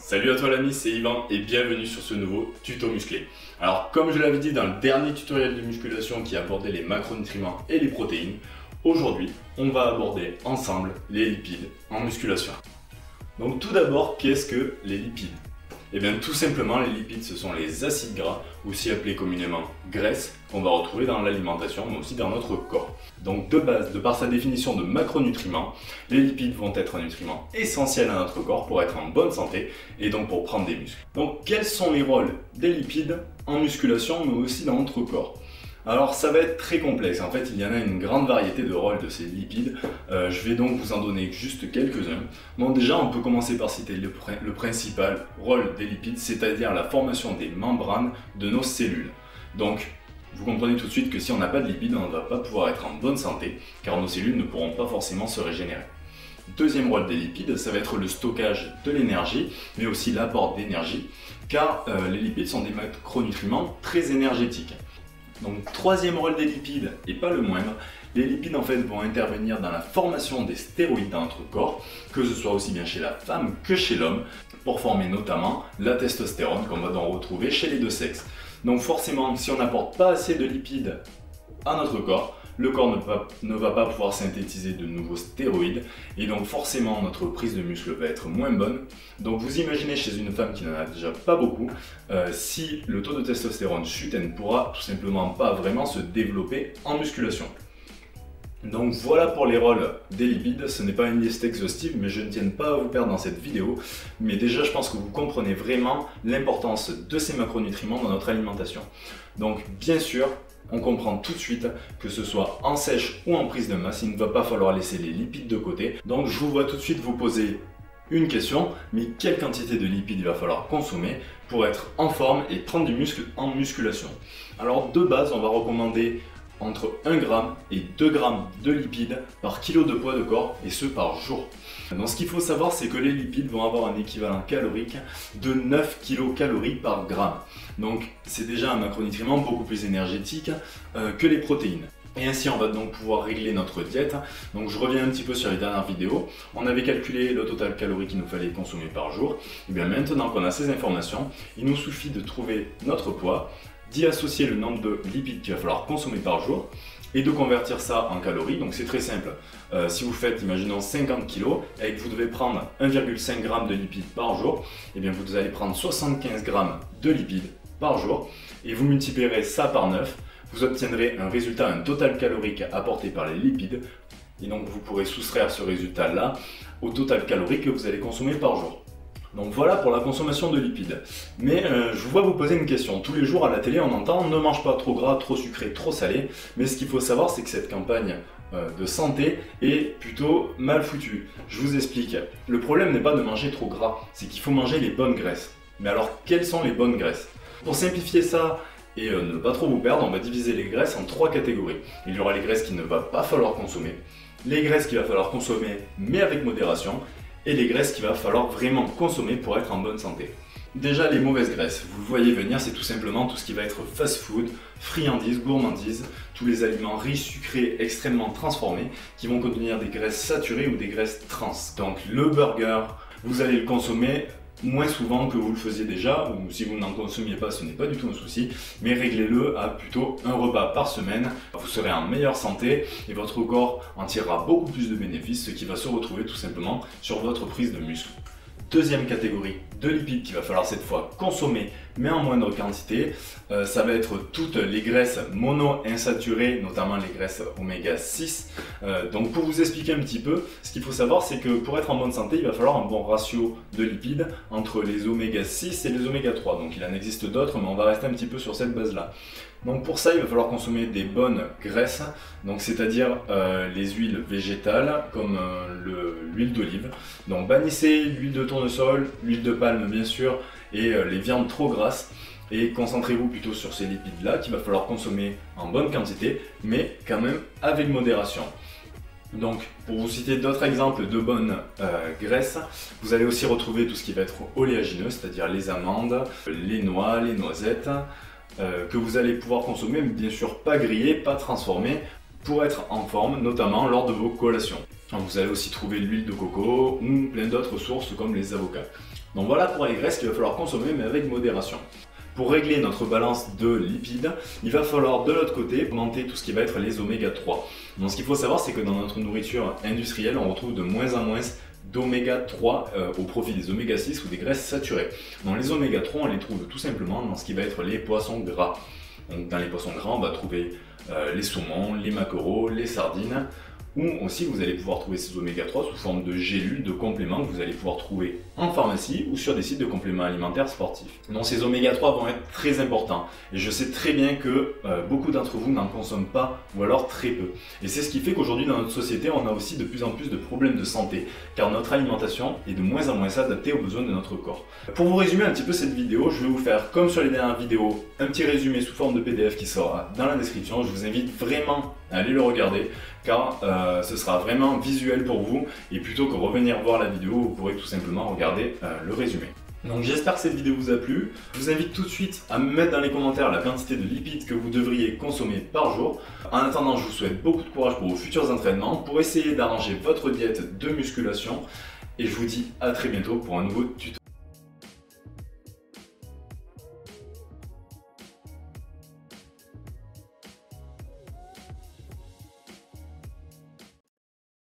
Salut à toi l'ami, c'est Yvan et bienvenue sur ce nouveau tuto musclé. Alors comme je l'avais dit dans le dernier tutoriel de musculation qui abordait les macronutriments et les protéines, aujourd'hui on va aborder ensemble les lipides en musculation. Donc tout d'abord, qu'est-ce que les lipides? Eh bien tout simplement, les lipides ce sont les acides gras, aussi appelés communément graisses, qu'on va retrouver dans l'alimentation mais aussi dans notre corps. Donc de base, de par sa définition de macronutriments, les lipides vont être un nutriment essentiel à notre corps pour être en bonne santé et donc pour prendre des muscles. Donc quels sont les rôles des lipides en musculation mais aussi dans notre corps? Alors ça va être très complexe, en fait il y en a une grande variété de rôles de ces lipides, je vais donc vous en donner juste quelques-uns. Bon déjà on peut commencer par citer le principal rôle des lipides, c'est-à-dire la formation des membranes de nos cellules. Donc vous comprenez tout de suite que si on n'a pas de lipides, on ne va pas pouvoir être en bonne santé, car nos cellules ne pourront pas forcément se régénérer. Deuxième rôle des lipides, ça va être le stockage de l'énergie, mais aussi l'apport d'énergie, car les lipides sont des macronutriments très énergétiques. Donc troisième rôle des lipides, et pas le moindre, les lipides en fait vont intervenir dans la formation des stéroïdes dans notre corps, que ce soit aussi bien chez la femme que chez l'homme, pour former notamment la testostérone qu'on va donc retrouver chez les deux sexes. Donc forcément, si on n'apporte pas assez de lipides à notre corps, le corps ne va pas pouvoir synthétiser de nouveaux stéroïdes et donc forcément notre prise de muscle va être moins bonne. Donc vous imaginez chez une femme qui n'en a déjà pas beaucoup, si le taux de testostérone chute, elle ne pourra tout simplement pas vraiment se développer en musculation. Donc voilà pour les rôles des lipides, ce n'est pas une liste exhaustive mais je ne tiens pas à vous perdre dans cette vidéo. Mais déjà je pense que vous comprenez vraiment l'importance de ces macronutriments dans notre alimentation. Donc bien sûr, on comprend tout de suite que ce soit en sèche ou en prise de masse, il ne va pas falloir laisser les lipides de côté. Donc je vous vois tout de suite vous poser une question, mais quelle quantité de lipides il va falloir consommer pour être en forme et prendre du muscle en musculation? Alors de base, on va recommander entre 1 g et 2 g de lipides par kilo de poids de corps, et ce par jour. Donc ce qu'il faut savoir, c'est que les lipides vont avoir un équivalent calorique de 9 kcal par gramme. Donc c'est déjà un macronutriment beaucoup plus énergétique que les protéines. Et ainsi on va donc pouvoir régler notre diète. Donc je reviens un petit peu sur les dernières vidéos. On avait calculé le total calorique qu'il nous fallait consommer par jour. Et bien maintenant qu'on a ces informations, il nous suffit de trouver notre poids, d'y associer le nombre de lipides qu'il va falloir consommer par jour et de convertir ça en calories. Donc c'est très simple. Si vous faites, imaginons 50 kg et que vous devez prendre 1,5 g de lipides par jour, et bien vous allez prendre 75 g de lipides par jour et vous multiplierez ça par 9. Vous obtiendrez un résultat, un total calorique apporté par les lipides. Et donc vous pourrez soustraire ce résultat-là au total calorique que vous allez consommer par jour. Donc voilà pour la consommation de lipides. Mais je vous vois vous poser une question. Tous les jours à la télé on entend ne mange pas trop gras, trop sucré, trop salé. Mais ce qu'il faut savoir, c'est que cette campagne de santé est plutôt mal foutue. Je vous explique. Le problème n'est pas de manger trop gras, c'est qu'il faut manger les bonnes graisses. Mais alors quelles sont les bonnes graisses? Pour simplifier ça et ne pas trop vous perdre, on va diviser les graisses en 3 catégories. Il y aura les graisses qu'il ne va pas falloir consommer, les graisses qu'il va falloir consommer mais avec modération, et les graisses qu'il va falloir vraiment consommer pour être en bonne santé. Déjà les mauvaises graisses, vous le voyez venir, c'est tout simplement tout ce qui va être fast-food, friandises, gourmandises, tous les aliments riches, sucrés, extrêmement transformés, qui vont contenir des graisses saturées ou des graisses trans. Donc le burger, vous allez le consommer moins souvent que vous le faisiez déjà, ou si vous n'en consommiez pas, ce n'est pas du tout un souci, mais réglez-le à plutôt un repas par semaine. Vous serez en meilleure santé et votre corps en tirera beaucoup plus de bénéfices, ce qui va se retrouver tout simplement sur votre prise de muscle. Deuxième catégorie de lipides qu'il va falloir cette fois consommer, mais en moindre quantité, ça va être toutes les graisses mono-insaturées, notamment les graisses oméga 6. Donc pour vous expliquer un petit peu, ce qu'il faut savoir, c'est que pour être en bonne santé, il va falloir un bon ratio de lipides entre les oméga 6 et les oméga 3. Donc il en existe d'autres, mais on va rester un petit peu sur cette base-là. Donc pour ça, il va falloir consommer des bonnes graisses, donc c'est-à-dire les huiles végétales comme l'huile d'olive. Donc bannissez l'huile de tournesol, l'huile de palme bien sûr, et les viandes trop grasses. Et concentrez-vous plutôt sur ces lipides-là qu'il va falloir consommer en bonne quantité, mais quand même avec modération. Donc, pour vous citer d'autres exemples de bonnes graisses, vous allez aussi retrouver tout ce qui va être oléagineux, c'est-à-dire les amandes, les noix, les noisettes, que vous allez pouvoir consommer, mais bien sûr pas grillé, pas transformé, pour être en forme, notamment lors de vos collations. Donc, vous allez aussi trouver l'huile de coco ou plein d'autres sources comme les avocats. Donc voilà pour les graisses qu'il va falloir consommer, mais avec modération. Pour régler notre balance de lipides, il va falloir de l'autre côté augmenter tout ce qui va être les oméga 3. Donc ce qu'il faut savoir, c'est que dans notre nourriture industrielle, on retrouve de moins en moins d'oméga 3 au profit des oméga 6 ou des graisses saturées. Donc les oméga 3, on les trouve tout simplement dans ce qui va être les poissons gras. Donc dans les poissons gras, on va trouver les saumons, les maquereaux, les sardines, ou aussi vous allez pouvoir trouver ces oméga 3 sous forme de gélules, de compléments que vous allez pouvoir trouver en pharmacie ou sur des sites de compléments alimentaires sportifs. Donc ces oméga 3 vont être très importants et je sais très bien que beaucoup d'entre vous n'en consomment pas ou alors très peu. Et c'est ce qui fait qu'aujourd'hui dans notre société on a aussi de plus en plus de problèmes de santé car notre alimentation est de moins en moins adaptée aux besoins de notre corps. Pour vous résumer un petit peu cette vidéo, je vais vous faire comme sur les dernières vidéos un petit résumé sous forme de PDF qui sera dans la description. Je vous invite vraiment à aller le regarder car ce sera vraiment visuel pour vous et plutôt que revenir voir la vidéo, vous pourrez tout simplement regarder le résumé. Donc j'espère que cette vidéo vous a plu. Je vous invite tout de suite à me mettre dans les commentaires la quantité de lipides que vous devriez consommer par jour. En attendant, je vous souhaite beaucoup de courage pour vos futurs entraînements, pour essayer d'arranger votre diète de musculation et je vous dis à très bientôt pour un nouveau tuto.